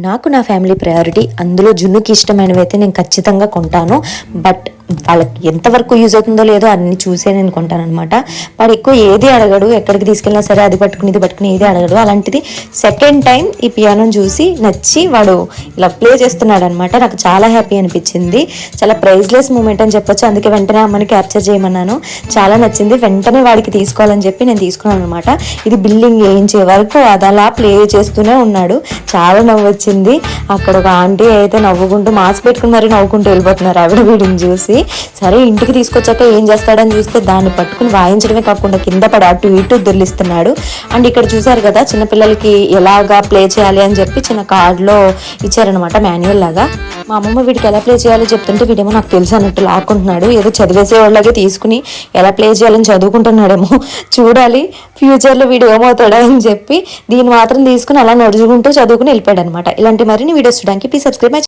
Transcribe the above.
నాకు నా family priority. అందులో జున్నుకి ఇష్టమైనవి అయితే నేను ఖచ్చితంగా కొంటాను. బట్ వాళ్ళకి ఎంతవరకు యూజ్ అవుతుందో లేదో అన్ని చూసే నేను కొంటాను అనమాట. వాడు ఎక్కువ ఏది అడగడు, ఎక్కడికి తీసుకెళ్ళినా సరే అది పట్టుకుని ఇది పట్టుకుని ఏది అడగడు. అలాంటిది సెకండ్ టైం ఈ పియానోని చూసి నచ్చి వాడు ఇలా ప్లే చేస్తున్నాడు అనమాట. నాకు చాలా హ్యాపీ అనిపించింది. చాలా ప్రైజ్లెస్ మూమెంట్ అని చెప్పొచ్చు. అందుకే వెంటనే అమ్మని క్యాప్చర్ చేయమన్నాను. చాలా నచ్చింది. వెంటనే వాడికి తీసుకోవాలని చెప్పి నేను తీసుకున్నాను అనమాట. ఇది బిల్డింగ్ వేయించే వరకు అది అలా ప్లే చేస్తూనే ఉన్నాడు. చాలా నవ్వు వచ్చింది. అక్కడ ఒక ఆంటీ అయితే నవ్వుకుంటూ మాస్క్ పెట్టుకుని మరీ నవ్వుకుంటూ వెళ్ళిపోతున్నారు ఆవిడ వీడిని చూసి. సరే ఇంటికి తీసుకొచ్చాక ఏం చేస్తాడని చూస్తే దాన్ని పట్టుకుని వాయించడమే కాకుండా కింద పడి అటు ఇటు దొర్లిస్తున్నాడు. అండ్ ఇక్కడ చూసారు కదా చిన్నపిల్లలకి ఎలాగా ప్లే చేయాలి అని చెప్పి చిన్న కార్డులో ఇచ్చారనమాట, మాన్యువల్ లాగా. మా అమ్మమ్మ వీడికి ఎలా ప్లే చేయాలో చెప్తుంటే వీడేమో నాకు తెలుసు అన్నట్టు లాక్కుంటున్నాడు. ఏదో చదివేసే వాళ్ళగే తీసుకుని ఎలా ప్లే చేయాలని చదువుకుంటున్నాడేమో. చూడాలి ఫ్యూచర్లో వీడు ఏమవుతాడా అని చెప్పి దీన్ని మాత్రం తీసుకుని అలా నడుచుకుంటూ చదువుకుని వెళ్ళిపోయాడు అనమాట. ఇలాంటి మరిన్ని వీడియోస్ చూడడానికి ప్లీజ్ సబ్స్క్రైబ్ మై